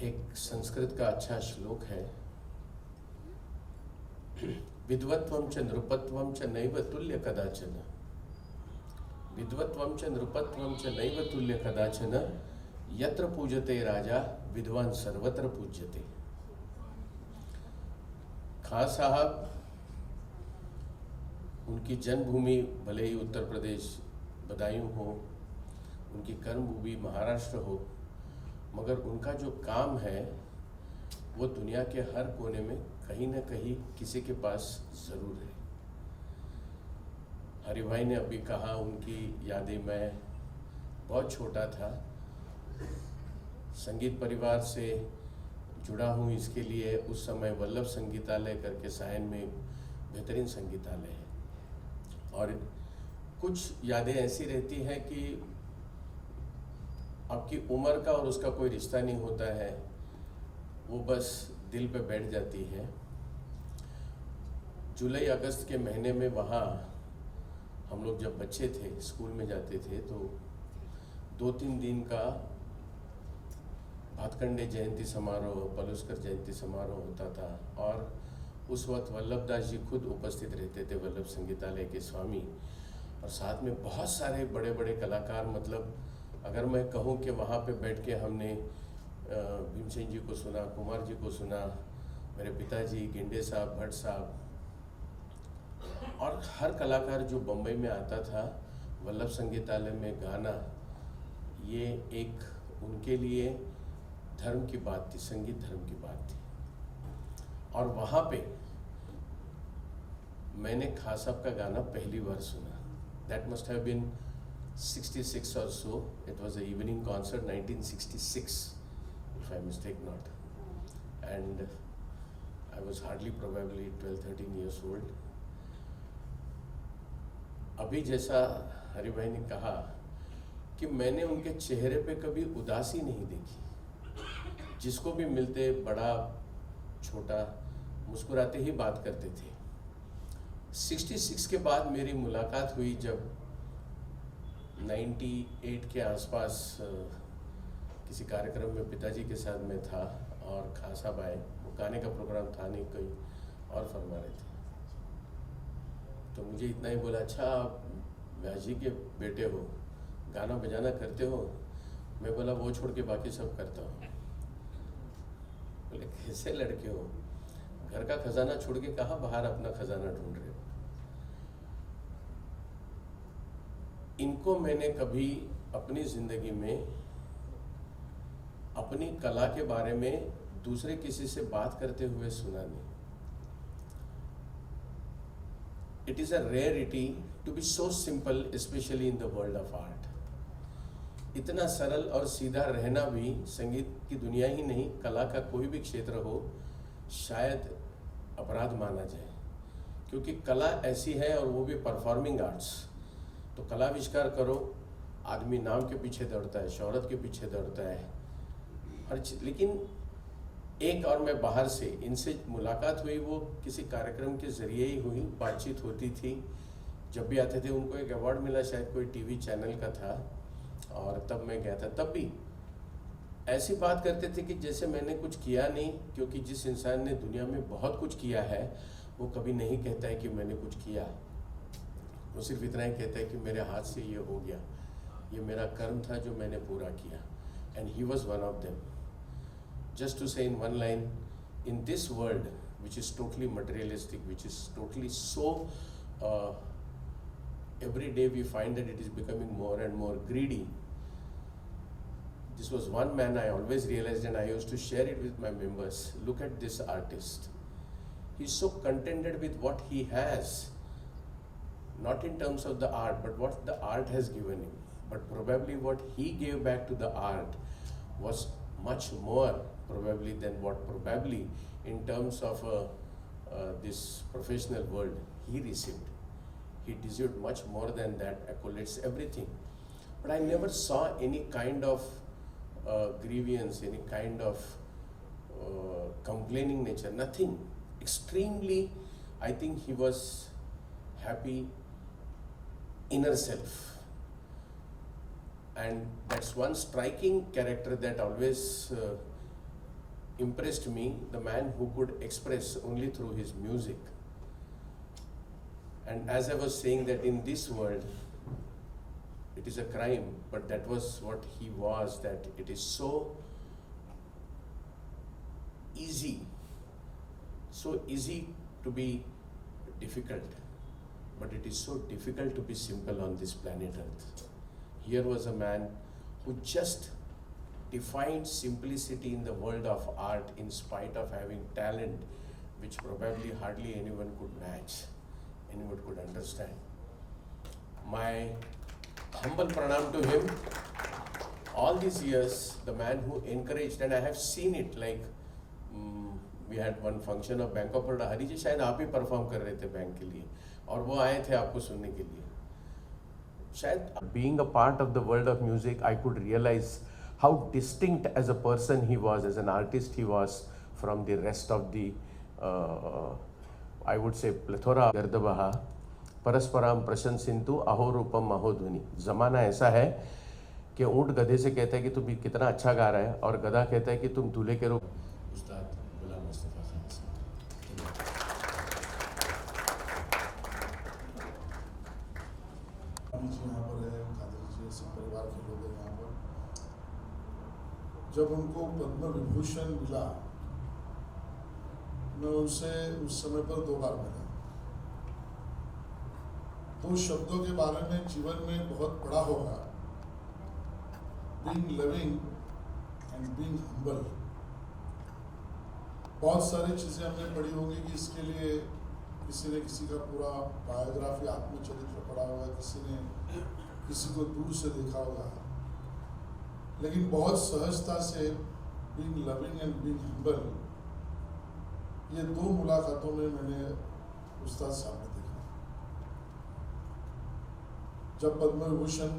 एक संस्कृत का अच्छा श्लोक है, विद्वत्वं च नृपत्वं च नैव तुल्य कदाचन, विद्वत्वं च नृपत्वं च नैव तुल्य कदाचन, यत्र पूजते राजा विद्वान सर्वत्र पूज्यते। खान साहब, उनकी जन्मभूमि भले ही उत्तर प्रदेश बदायूं हो, उनकी कर्मभूमि महाराष्ट्र हो, मगर उनका जो काम है वो दुनिया के हर कोने में कहीं ना कहीं किसी के पास ज़रूर है। हरि भाई ने अभी कहा उनकी यादें, मैं बहुत छोटा था, संगीत परिवार से जुड़ा हूँ, इसके लिए उस समय वल्लभ संगीतालय करके सायन में बेहतरीन संगीतालय है। और कुछ यादें ऐसी रहती हैं कि आपकी उम्र का और उसका कोई रिश्ता नहीं होता है, वो बस दिल पे बैठ जाती है। जुलाई अगस्त के महीने में वहाँ हम लोग जब बच्चे थे, स्कूल में जाते थे, तो 2-3 दिन का भातखंडे जयंती समारोह, पलुस्कर जयंती समारोह होता था। और उस वक्त वल्लभ दास जी खुद उपस्थित रहते थे, वल्लभ संगीतालय के स्वामी, और साथ में बहुत सारे बड़े बड़े कलाकार। मतलब अगर मैं कहूँ कि वहाँ पे बैठ के हमने भीमसेन जी को सुना, कुमार जी को सुना, मेरे पिताजी, गेंडे साहब, भट्ट साहब, और हर कलाकार जो बम्बई में आता था वल्लभ संगीतालय में गाना, ये एक उनके लिए धर्म की बात थी, संगीत धर्म की बात थी। और वहाँ पे मैंने खान साहब का गाना पहली बार सुना। That must have been 66 or so. It was an evening concert, 1966, if I mistake not. And I was hardly probably 12-13 years old. अभी जैसा हरि भाई ने कहा कि मैंने उनके चेहरे पे कभी उदासी नहीं देखी। जिसको भी मिलते, बड़ा छोटा, मुस्कुराते ही बात करते थे। 66 के बाद मेरी मुलाकात हुई जब 98 के आसपास किसी कार्यक्रम में पिताजी के साथ मैं था और खान साहब आए। वो गाने का प्रोग्राम था नहीं, कोई और फरमा रहे थे, तो मुझे इतना ही बोला, अच्छा आप व्यास जी के बेटे हो, गाना बजाना करते हो? मैं बोला वो छोड़ के बाकी सब करता हूँ। बोले कैसे लड़के हो, घर का खजाना छोड़ के कहाँ बाहर अपना खजाना ढूंढ रहे हो? इनको मैंने कभी अपनी ज़िंदगी में अपनी कला के बारे में दूसरे किसी से बात करते हुए सुना नहीं। It is a rarity to be so simple, especially in the world of art. इतना सरल और सीधा रहना भी संगीत की दुनिया ही नहीं, कला का कोई भी क्षेत्र हो, शायद अपराध माना जाए। क्योंकि कला ऐसी है, और वो भी परफॉर्मिंग आर्ट्स। तो कलाविष्कार करो, आदमी नाम के पीछे दौड़ता है, शोहरत के पीछे दौड़ता है, हर चीज। लेकिन एक, और मैं बाहर से इनसे मुलाकात हुई, वो किसी कार्यक्रम के ज़रिए ही हुई, बातचीत होती थी। जब भी आते थे, उनको एक अवार्ड मिला, शायद कोई टीवी चैनल का था, और तब मैं गया था। तब भी ऐसी बात करते थे कि जैसे मैंने कुछ किया नहीं, क्योंकि जिस इंसान ने दुनिया में बहुत कुछ किया है वो कभी नहीं कहता है कि मैंने कुछ किया। वो सिर्फ इतना ही कहता है कि मेरे हाथ से ये हो गया, ये मेरा कर्म था जो मैंने पूरा किया। And he was one of them. Just to say in one line, in this world which is totally materialistic, which is totally so every day we find that it is becoming more and more greedy. This was one man I always realized, and I used to share it with my members. Look at this artist. He's so contented with what he has, not in terms of the art, but what the art has given him. But probably what he gave back to the art was much more probably than what probably in terms of this professional world he received. He deserved much more than that, accolades, everything. But I never saw any kind of grievance, any kind of complaining nature, nothing. Extremely, I think he was happy inner self. And that's one striking character that always impressed me, the man who could express only through his music. And as I was saying that in this world, it is a crime, but that was what he was, that it is so easy to be difficult, but it is so difficult to be simple on this planet Earth. Here was a man who just defined simplicity in the world of art in spite of having talent which probably hardly anyone could match, anyone could understand. My humble pranam to him. All these years, the man who encouraged, and I have seen it, like we had one function of Bank of Baroda, हरी जी शायद आप ही perform कर रहे थे bank के लिए, और वो आए थे आपको सुनने के लिए. शायद being a part of the world of music, I could realize how distinct as a person he was, as an artist he was from the rest of the, I would say, plethora. गर्दबहा परस्पराम प्रशंसिन्तु अहो रूपम अहो ध्वनि. ज़माना ऐसा है कि ऊँट गधे से कहता है कि तुम कितना अच्छा गा रहा है, और गधा कहता है कि तुम दूल्हे के रूप. उस्ताद गुलाम मुस्तफा खान साहब. यहाँ पर है, कादरी जी सब परिवार के लोग हैं यहाँ पर. जब उनको पद्म विभूषण मिला, मैं उनसे उस समय पर 2 बार मिला. 2 शब्दों के बारे में जीवन में बहुत पढ़ा होगा, being loving and being humble. बहुत सारी चीज़ें हमने पढ़ी होंगी कि इसके लिए किसी ने किसी का पूरा बायोग्राफी, आत्मचरित्र पढ़ा होगा, किसी ने किसी को दूर से देखा होगा, लेकिन बहुत सहजता से being loving and being humble, ये 2 मुलाकातों में मैंने उस्ताद साहब ने देखा. जब पद्म विभूषण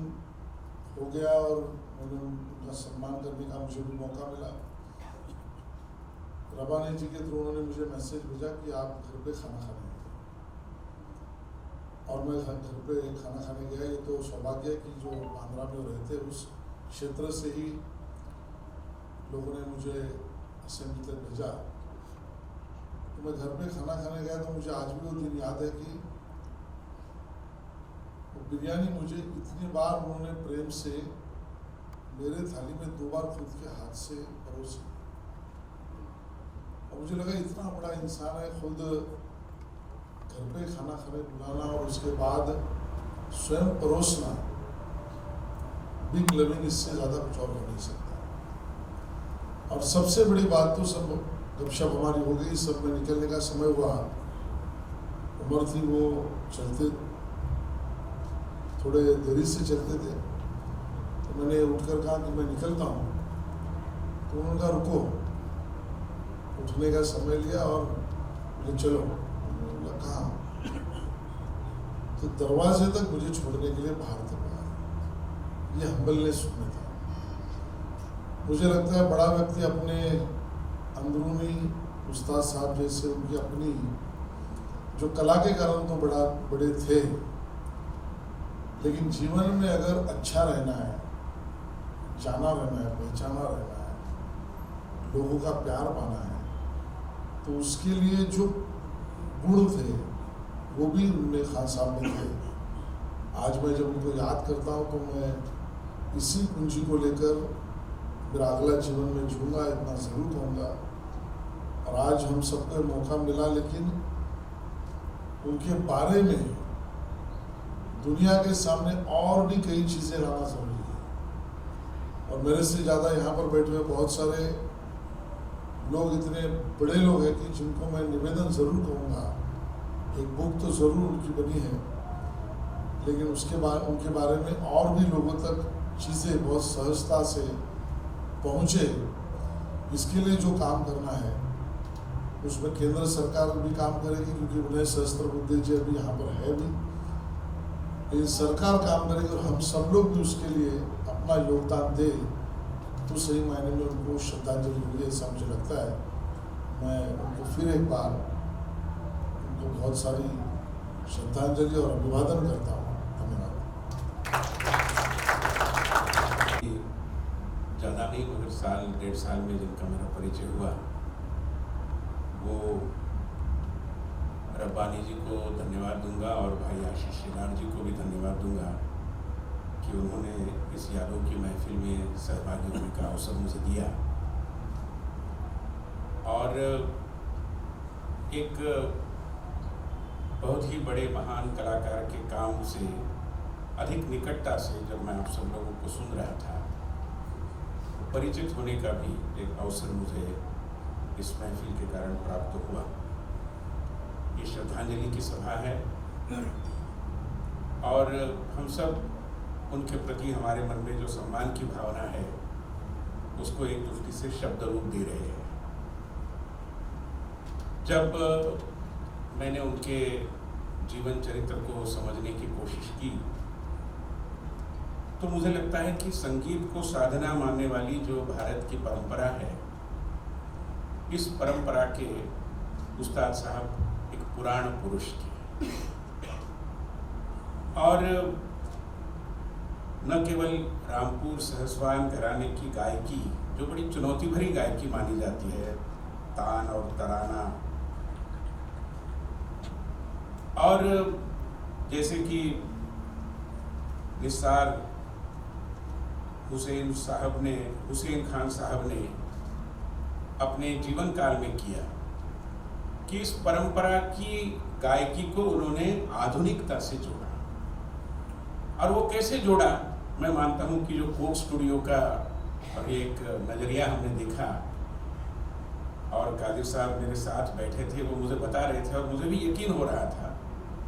हो गया और मैंने उनका सम्मान करने का मुझे भी मौका मिला, रबानी जी के थ्रू उन्होंने मुझे मैसेज भेजा कि आप घर पे खाना खाने गए, और मैं घर पे खाना खाने गया. ये तो सौभाग्य है कि जो बांद्रा में रहते उस क्षेत्र से ही लोगों ने मुझे असेंबली तक भेजा. तो मैं घर पे खाना खाने गया, तो मुझे आज भी वो दिन याद है कि बिरयानी मुझे इतनी बार उन्होंने प्रेम से मेरे थाली में 2 बार खुद के हाथ से परोसी, और मुझे लगा इतना बड़ा इंसान है, खुद घर पे खाना खाने बुलाना और उसके बाद स्वयं परोसना. बिग लविंग, इससे ज़्यादा कुछ और हो नहीं सकता. और सबसे बड़ी बात तो सब गपशप हमारी हो गई, सब में निकलने का समय हुआ, उम्र थी, वो चलते थोड़े देरी से चलते थे, तो मैंने उठकर कहा कि मैं निकलता हूँ. तो उन्होंने कहा रुको. उठने का समय लिया और बोले चलो. मैंने कहा तो दरवाजे तक मुझे छोड़ने के लिए बाहर तक आया. ये हम्बलनेस में था. मुझे लगता है बड़ा व्यक्ति अपने अंदरूनी, उस्ताद साहब जैसे उनकी अपनी जो कला के कारण तो बड़े थे, लेकिन जीवन में अगर अच्छा रहना है, जाना रहना है, पहचाना रहना है, लोगों का प्यार पाना है, तो उसके लिए जो गुण थे वो भी उनमें खान साहब में थे. आज मैं जब उनको याद करता हूँ तो मैं इसी पूंजी को लेकर मेरा अगला जीवन में जीऊँगा, इतना ज़रूर कहूँगा. और आज हम सबको मौका मिला, लेकिन उनके बारे में दुनिया के सामने और भी कई चीज़ें लाना ज़रूरी है. और मेरे से ज़्यादा यहाँ पर बैठे हुए बहुत सारे लोग, इतने बड़े लोग हैं कि जिनको मैं निवेदन ज़रूर कहूँगा. एक बुक तो ज़रूर उनकी बनी है, लेकिन उनके बारे में और भी लोगों तक चीज़ें बहुत सहजता से पहुँचे. इसके लिए जो काम करना है उसमें केंद्र सरकार भी काम करेगी, क्योंकि उन्हें सहस्त्रबुद्धे जी अभी यहाँ पर है भी, लेकिन सरकार काम करेगी और हम सब लोग भी उसके लिए अपना योगदान दे, तो सही मायने में उनको श्रद्धांजलि होगी, ऐसा मुझे लगता है. मैं उनको फिर एक बार उनको बहुत सारी श्रद्धांजलि और अभिवादन करता हूँ. धन्यवाद. ज़्यादा नहीं मगर साल 1.5 साल में जिनका मेरा परिचय हुआ, वो रब्बानी जी को धन्यवाद दूंगा और भाई आशीष शेलार जी को भी धन्यवाद दूंगा कि उन्होंने इस यादों की महफिल में सहभागी होने का अवसर मुझे दिया। और एक बहुत ही बड़े महान कलाकार के काम से अधिक निकटता से जब मैं आप सब लोगों को सुन रहा था, परिचित होने का भी एक अवसर मुझे इस महफिल के कारण प्राप्त हुआ। ये श्रद्धांजलि की सभा है और हम सब उनके प्रति हमारे मन में जो सम्मान की भावना है उसको एक दृष्टि से शब्द रूप दे रहे हैं। जब मैंने उनके जीवन चरित्र को समझने की कोशिश की तो मुझे लगता है कि संगीत को साधना मानने वाली जो भारत की परंपरा है, इस परंपरा के उस्ताद साहब एक पुराण पुरुष थे और न केवल रामपुर सहसवान घराने की गायकी, जो बड़ी चुनौती भरी गायकी मानी जाती है, तान और तराना, और जैसे कि निसार हुसैन खान साहब ने अपने जीवन काल में किया कि इस परंपरा की गायकी को उन्होंने आधुनिकता से जोड़ा। और वो कैसे जोड़ा, मैं मानता हूं कि जो कोक स्टूडियो का अभी एक नजरिया हमने देखा और कादिर साहब मेरे साथ बैठे थे, वो मुझे बता रहे थे और मुझे भी यकीन हो रहा था,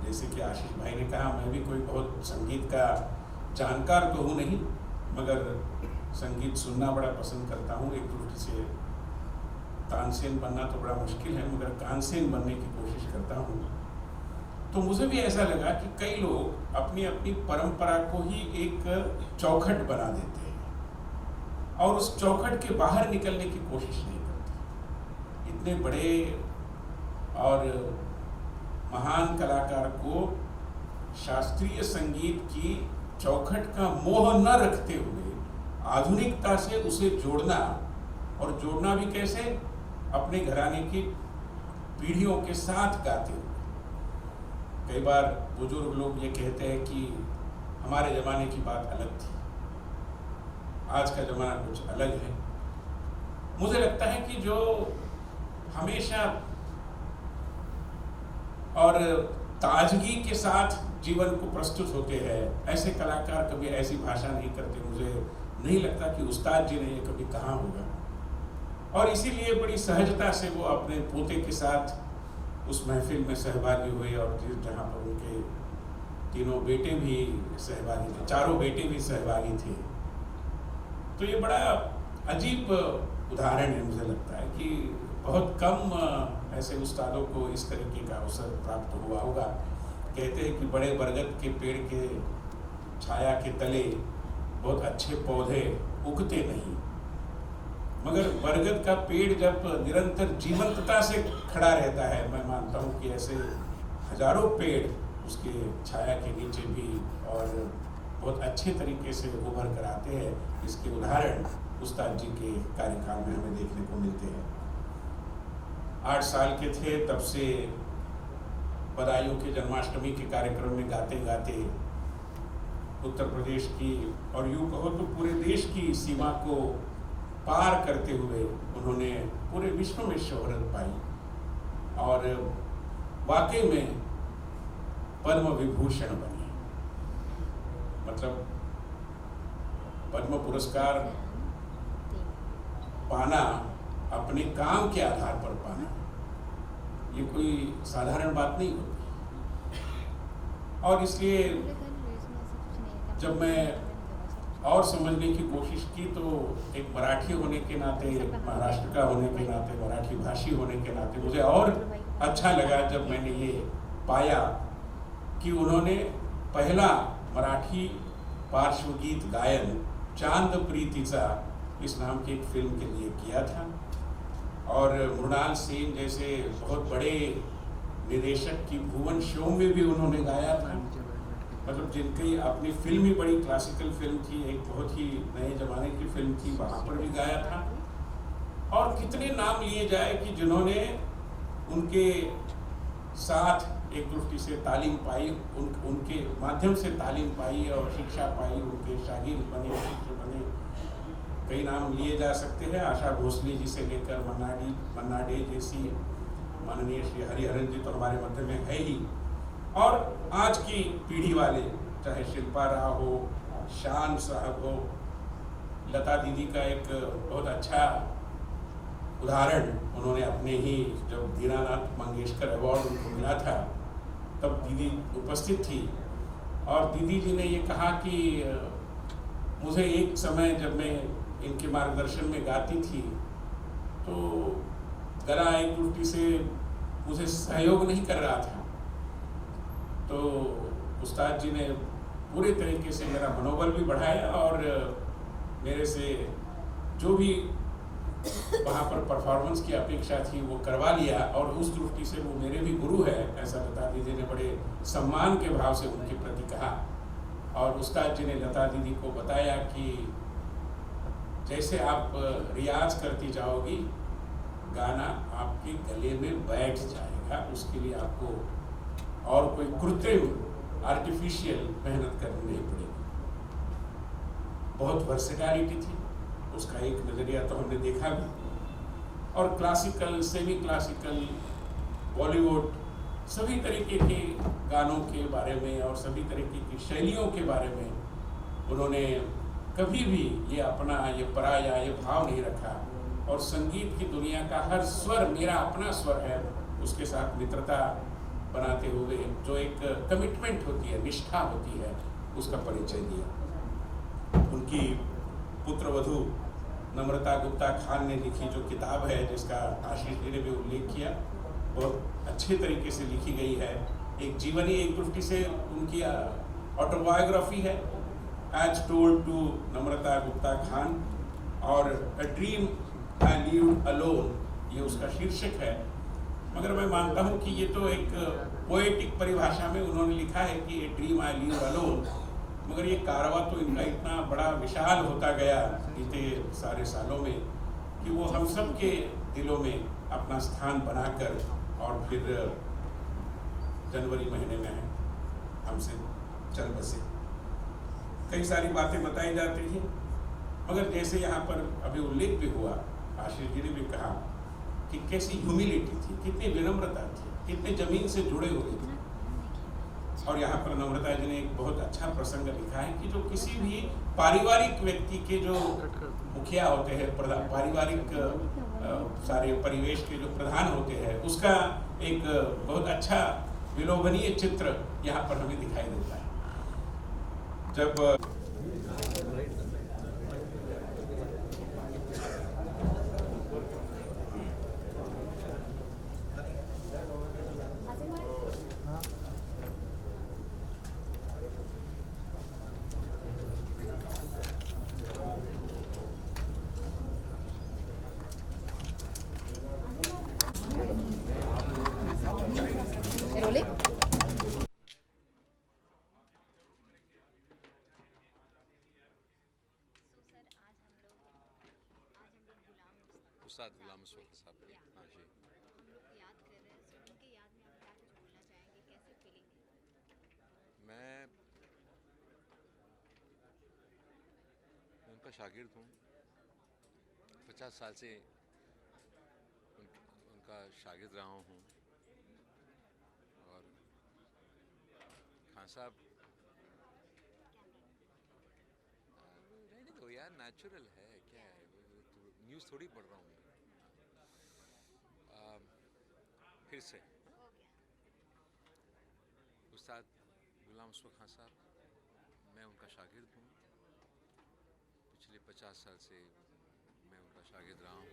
जैसे कि आशीष भाई ने कहा, मैं भी कोई बहुत संगीत का जानकार तो हूँ नहीं, मगर संगीत सुनना बड़ा पसंद करता हूँ। एक दृष्टि से तानसेन बनना तो बड़ा मुश्किल है, मगर कानसेन बनने की कोशिश करता हूँ। तो मुझे भी ऐसा लगा कि कई लोग अपनी अपनी परंपरा को ही एक चौखट बना देते हैं और उस चौखट के बाहर निकलने की कोशिश नहीं करते। इतने बड़े और महान कलाकार को शास्त्रीय संगीत की चौखट का मोह न रखते हुए आधुनिकता से उसे जोड़ना, और जोड़ना भी कैसे, अपने घराने की पीढ़ियों के साथ गाते हुए। कई बार बुजुर्ग लोग ये कहते हैं कि हमारे जमाने की बात अलग थी, आज का जमाना कुछ अलग है। मुझे लगता है कि जो हमेशा और ताजगी के साथ जीवन को प्रस्तुत होते हैं, ऐसे कलाकार कभी ऐसी भाषा नहीं करते। मुझे नहीं लगता कि उस्ताद जी ने ये कभी कहा होगा, और इसीलिए बड़ी सहजता से वो अपने पोते के साथ उस महफिल में सहभागी हुए, और जहाँ पर उनके तीनों बेटे भी सहभागी थे, चारों बेटे भी सहभागी थे। तो ये बड़ा अजीब उदाहरण है। मुझे लगता है कि बहुत कम ऐसे उस्तादों को इस तरीके का अवसर प्राप्त हुआ होगा। कहते हैं कि बड़े बरगद के पेड़ के छाया के तले बहुत अच्छे पौधे उगते नहीं, मगर बरगद का पेड़ जब निरंतर जीवंतता से खड़ा रहता है, मैं मानता हूँ कि ऐसे हजारों पेड़ उसके छाया के नीचे भी और बहुत अच्छे तरीके से उभर कर आते हैं। इसके उदाहरण उस्ताद जी के कार्यकाल में हमें देखने को मिलते हैं। 8 साल के थे तब से बदायूं के जन्माष्टमी के कार्यक्रम में गाते गाते उत्तर प्रदेश की और यूँ कहो तो पूरे देश की सीमा को पार करते हुए उन्होंने पूरे विश्व में शोहरत पाई और वाकई में पद्म विभूषण बने। मतलब पद्म पुरस्कार पाना, अपने काम के आधार पर पाना, ये कोई साधारण बात नहीं होती। और इसलिए जब मैं और समझने की कोशिश की तो एक मराठी होने के नाते, महाराष्ट्र का होने के नाते, मराठी भाषी होने के नाते मुझे और अच्छा लगा जब मैंने ये पाया कि उन्होंने पहला मराठी पार्श्व गीत गायन चांद प्रीतिचा इस नाम की एक फिल्म के लिए किया था, और मृणाल सेन जैसे बहुत बड़े निदेशक की भुवन शो में भी उन्होंने गाया था। मतलब जिनकी अपनी फिल्म ही बड़ी क्लासिकल फिल्म थी, एक बहुत ही नए जमाने की फिल्म थी, वहाँ पर भी गाया था। और कितने नाम लिए जाए कि जिन्होंने उनके साथ एक दृष्टि से तालीम पाई, उनके माध्यम से तालीम पाई और शिक्षा पाई, उनके शागिर्द बने, शिष्य बने। कई नाम लिए जा सकते हैं, आशा भोसले जी से लेकर मन्ना डे जैसी माननीय श्री हरिहरन जी तो हमारे मध्य में है ही, और आज की पीढ़ी वाले, चाहे शिल्पा राव हो, शान साहब हो, लता दीदी का एक बहुत अच्छा उदाहरण उन्होंने अपने ही, जब दीनानाथ मंगेशकर अवार्ड उनको मिला था तब दीदी उपस्थित थी और दीदी जी ने ये कहा कि मुझे एक समय जब मैं इनके मार्गदर्शन में गाती थी तो गला एक उल्टी से मुझे सहयोग नहीं कर रहा था, तो उस्ताद जी ने पूरे तरीके से मेरा मनोबल भी बढ़ाया और मेरे से जो भी वहाँ पर परफॉर्मेंस की अपेक्षा थी वो करवा लिया, और उस दृष्टि से वो मेरे भी गुरु है ऐसा लता दीदी ने बड़े सम्मान के भाव से उनके प्रति कहा। और उस्ताद जी ने लता दीदी को बताया कि जैसे आप रियाज करती जाओगी गाना आपके गले में बैठ जाएगा, उसके लिए आपको और कोई कृत्रिम आर्टिफिशियल मेहनत करनी नहीं पड़ेगी। बहुत वर्सेटैलिटी थी, उसका एक नज़रिया तो हमने देखा भी, और क्लासिकल, सेमी क्लासिकल, बॉलीवुड, सभी तरीके के गानों के बारे में और सभी तरीके की शैलियों के बारे में उन्होंने कभी भी ये अपना, ये पराया, ये भाव नहीं रखा, और संगीत की दुनिया का हर स्वर मेरा अपना स्वर है, उसके साथ मित्रता बनाते हुए जो एक कमिटमेंट होती है, निष्ठा होती है, उसका परिचय दिया। उनकी पुत्र वधू नम्रता गुप्ता खान ने लिखी जो किताब है, जिसका आशीष जी ने भी उल्लेख किया, बहुत अच्छे तरीके से लिखी गई है। एक जीवनी, एक दृष्टि से उनकी ऑटोबायोग्राफी है, एज टोल्ड टू नम्रता गुप्ता खान, और a dream I lived alone, ये उसका शीर्षक है। मगर मैं मानता हूँ कि ये तो एक पोएटिक परिभाषा में उन्होंने लिखा है कि a dream I live alone, मगर ये कारवा तो इनका इतना बड़ा विशाल होता गया बीते सारे सालों में कि वो हम सब के दिलों में अपना स्थान बनाकर और फिर जनवरी महीने में हमसे चल बसे। कई सारी बातें बताई जाती हैं, मगर जैसे यहाँ पर अभी उल्लेख भी हुआ, आशीष जी ने भी कहा कि कैसी ह्यूमिलिटी थी, कितनी विनम्रता थी, कितने जमीन से जुड़े हुए थे। और यहाँ पर नम्रता जी ने एक बहुत अच्छा प्रसंग लिखा है कि जो किसी भी पारिवारिक व्यक्ति के जो मुखिया होते हैं, पारिवारिक सारे परिवेश के जो प्रधान होते हैं, उसका एक बहुत अच्छा विलोभनीय चित्र यहाँ पर हमें दिखाई देता है। जब उस्ताद गुलाम मुस्तफा साहब की, हाँ जी। याद कर रहे हैं, सो उनकी याद में आप क्या कुछ बोलना चाहेंगे, कैसे फीलिंग है? मैं उनका शागिर्द हूँ, 50 साल से उनका शागिर्द रहा हूँ, और खान साहब रहने दो यार, नेचुरल है, क्या है, न्यूज़ थोड़ी पढ़ रहा हूँ। फिर से उस्ताद गुलाम मुस्तफा खान साहब, मैं उनका शागिर्द हूँ, पिछले 50 साल से मैं उनका शागिर्द रहा हूँ।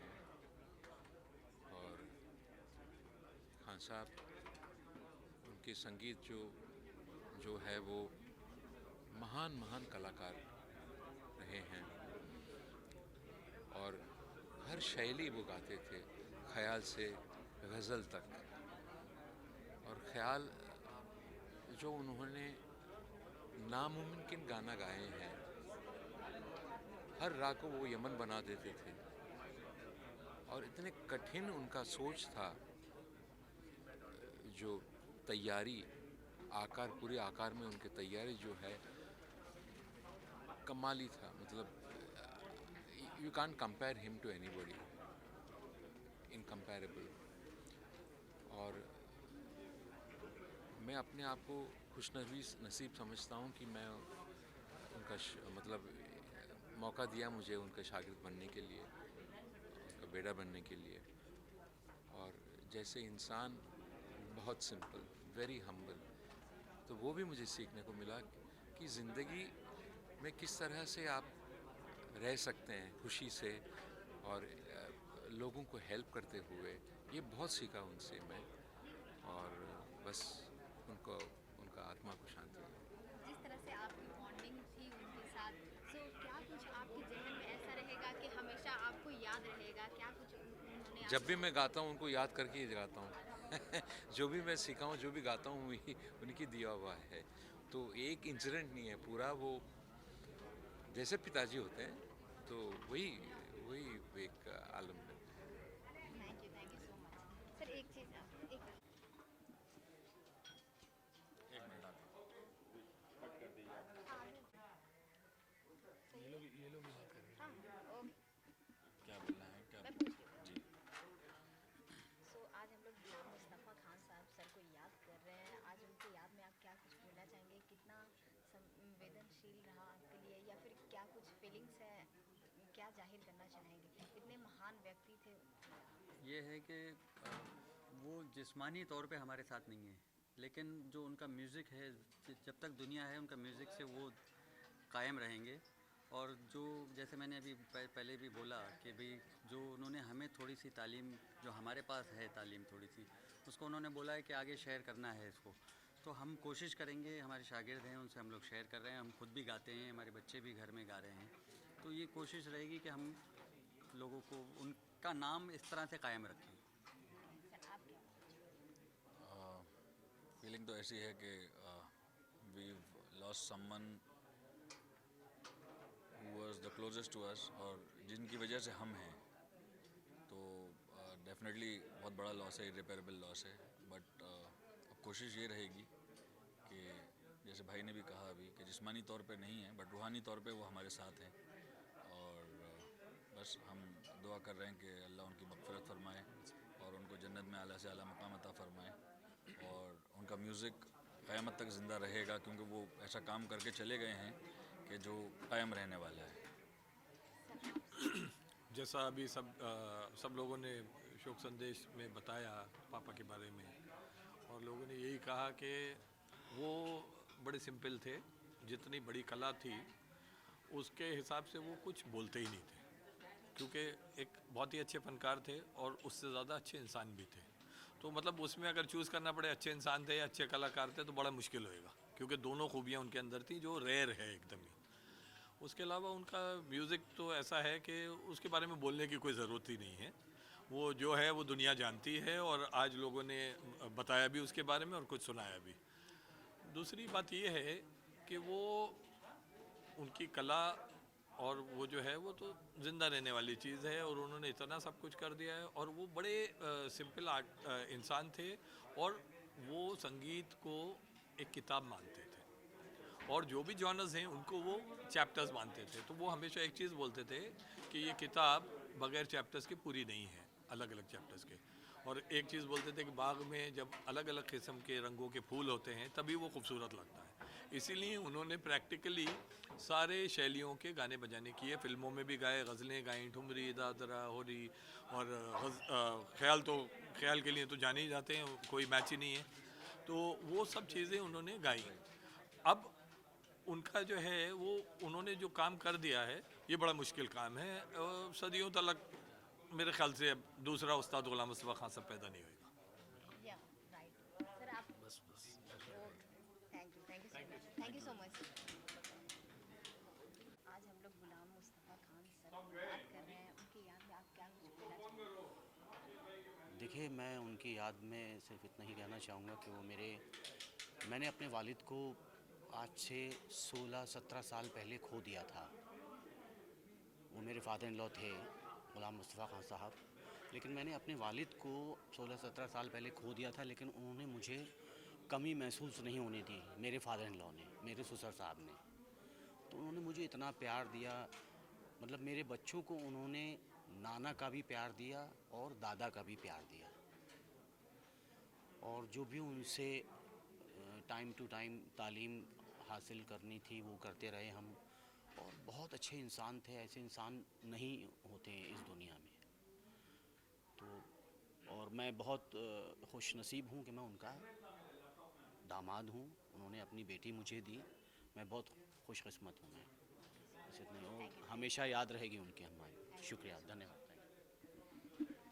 और खान साहब, उनके संगीत जो है वो महान महान कलाकार रहे हैं, और हर शैली वो गाते थे, ख्याल से गज़ल तक। और ख्याल जो उन्होंने नामुमकिन गाना गाए हैं। हर राग को वो यमन बना देते थे और इतने कठिन उनका सोच था, जो तैयारी आकार, पूरे आकार में उनकी तैयारी जो है कमाली था। मतलब you can't compare him to anybody, incomparable. और मैं अपने आप को नसीब समझता हूँ कि मैं उनका मतलब मौका दिया मुझे उनका शागिर्द बनने के लिए, उनका बेटा बनने के लिए। और जैसे इंसान बहुत सिंपल, वेरी हम्बल, तो वो भी मुझे सीखने को मिला कि ज़िंदगी में किस तरह से आप रह सकते हैं खुशी से और लोगों को हेल्प करते हुए। ये बहुत सीखा उनसे मैं। और बस उनको, उनका आत्मा को शांति मिले। जिस तरह से आपकी बॉन्डिंग थी उनके साथ, सो क्या कुछ आपके जहन में ऐसा रहेगा कि हमेशा आपको याद रहेगा? क्या कुछ उन्होंने जब भी मैं गाता हूँ उनको याद करके ही गाता हूँ। जो भी मैं सीखा हूँ, जो भी गाता हूँ, वही उनकी दिया हुआ है। तो एक इंसिडेंट नहीं है, पूरा वो जैसे पिताजी होते हैं, तो वही वही एक आलम है। Thank you so much sir. एक चीज़ आप एक ये लोग बात कर रहे हैं। हाँ, ओके। क्या बोलना है क्या? मैं पूछ रही हूँ। जी। सो आज हम लोग गुलाम मुस्तफ़ा खान साहब सर को याद कर रहे हैं। आज उनकी याद में आप क्या कुछ बोलना चाहेंगे? कितना संवेदनशील रहा आपके लिए, या फिर क्या कुछ फीलिंग्स है, क्या जाहिर करना चाहेंगे? इतने महान व्यक्ति थे। ये है कि वो जिस्मानी तौर पे हमारे साथ नहीं है, लेकिन जो उनका म्यूज़िक है, जब तक दुनिया है उनका म्यूज़िक से वो कायम रहेंगे। और जो जैसे मैंने अभी पहले भी बोला कि भाई जो उन्होंने हमें थोड़ी सी तालीम, जो हमारे पास है तालीम थोड़ी सी, उसको उन्होंने बोला है कि आगे शेयर करना है इसको। तो हम कोशिश करेंगे, हमारे शागिर्द हैं उनसे हम लोग शेयर कर रहे हैं, हम खुद भी गाते हैं, हमारे बच्चे भी घर में गा रहे हैं। तो ये कोशिश रहेगी कि हम लोगों को उनका नाम इस तरह से कायम रखें। सर आप क्या? फीलिंग तो ऐसी है कि we lost someone who was the closest to us, और जिनकी वजह से हम हैं। तो डेफिनेटली बहुत बड़ा लॉस है, इरिपेरेबल लॉस है। बट अब कोशिश ये रहेगी कि जैसे भाई ने भी कहा अभी कि जिस्मानी तौर पे नहीं है, बट रूहानी तौर पे वो हमारे साथ हैं। और बस हम दुआ कर रहे हैं कि अल्लाह उनकी मग़फ़िरत फरमाए और उनको जन्नत में आला से आला मकाम अता फरमाए। और उनका म्यूज़िक क़यामत तक ज़िंदा रहेगा, क्योंकि वो ऐसा काम करके चले गए हैं कि जो कायम रहने वाला है। जैसा अभी सब लोगों ने शोक संदेश में बताया पापा के बारे में, और लोगों ने यही कहा कि वो बड़े सिंपल थे। जितनी बड़ी कला थी उसके हिसाब से वो कुछ बोलते ही नहीं थे, क्योंकि एक बहुत ही अच्छे फनकार थे और उससे ज़्यादा अच्छे इंसान भी थे। तो मतलब उसमें अगर चूज़ करना पड़े अच्छे इंसान थे या अच्छे कलाकार थे तो बड़ा मुश्किल होएगा, क्योंकि दोनों खूबियाँ उनके अंदर थी जो रेयर है एकदम ही। उसके अलावा उनका म्यूज़िक तो ऐसा है कि उसके बारे में बोलने की कोई ज़रूरत ही नहीं है। वो जो है वो दुनिया जानती है, और आज लोगों ने बताया भी उसके बारे में और कुछ सुनाया भी। दूसरी बात ये है कि वो उनकी कला और वो जो है वो तो ज़िंदा रहने वाली चीज़ है, और उन्होंने इतना सब कुछ कर दिया है। और वो बड़े सिंपल इंसान थे, और वो संगीत को एक किताब मानते थे, और जो भी जॉनर्स हैं उनको वो चैप्टर्स मानते थे। तो वो हमेशा एक चीज़ बोलते थे कि ये किताब बगैर चैप्टर्स के पूरी नहीं है, अलग अलग चैप्टर्स के। और एक चीज़ बोलते थे कि बाग में जब अलग अलग किस्म के रंगों के फूल होते हैं तभी वो खूबसूरत लगता है। इसीलिए उन्होंने प्रैक्टिकली सारे शैलियों के गाने बजाने किए, फिल्मों में भी गाए, गज़लें गाई, ठुमरी, दादरा, होरी, और ख्याल तो ख्याल के लिए तो जाने ही जाते हैं, कोई मैच ही नहीं है। तो वो सब चीज़ें उन्होंने गाई। अब उनका जो है वो उन्होंने जो काम कर दिया है ये बड़ा मुश्किल काम है। सदियों तक मेरे ख्याल से अब दूसरा उस्ताद गुलाम मुस्तफ़ा खान साहब पैदा नहीं होएगा। या राइट सर। आप बस थैंक यू सो मच। आज हम लोग गुलाम मुस्तफ़ा खान सर को याद कर रहे हैं, उनकी याद में आप क्या कुछ बोलना चाहेंगे? देखिए, मैं उनकी याद में सिर्फ इतना ही कहना चाहूँगा कि वो मैंने अपने वालिद को आज से 16-17 साल पहले खो दिया था। वो मेरे फादर इन लॉ थे ग़ुलाम मुस्तफ़ा खान साहब, लेकिन मैंने अपने वालिद को 16-17 साल पहले खो दिया था, लेकिन उन्होंने मुझे कमी महसूस नहीं होने दी। मेरे फादर इन लॉ ने, मेरे ससुर साहब ने, तो उन्होंने मुझे इतना प्यार दिया। मतलब मेरे बच्चों को उन्होंने नाना का भी प्यार दिया और दादा का भी प्यार दिया, और जो भी उनसे टाइम टू टाइम तालीम हासिल करनी थी वो करते रहे हम। और बहुत अच्छे इंसान थे, ऐसे इंसान नहीं होते इस दुनिया में। तो और मैं बहुत खुश नसीब हूँ कि मैं उनका दामाद हूँ। उन्होंने अपनी बेटी मुझे दी, मैं बहुत खुशकिस्मत हूँ। मैं बस इतना ही, और हमेशा याद रहेगी उनकी हमारी। शुक्रिया, धन्यवाद।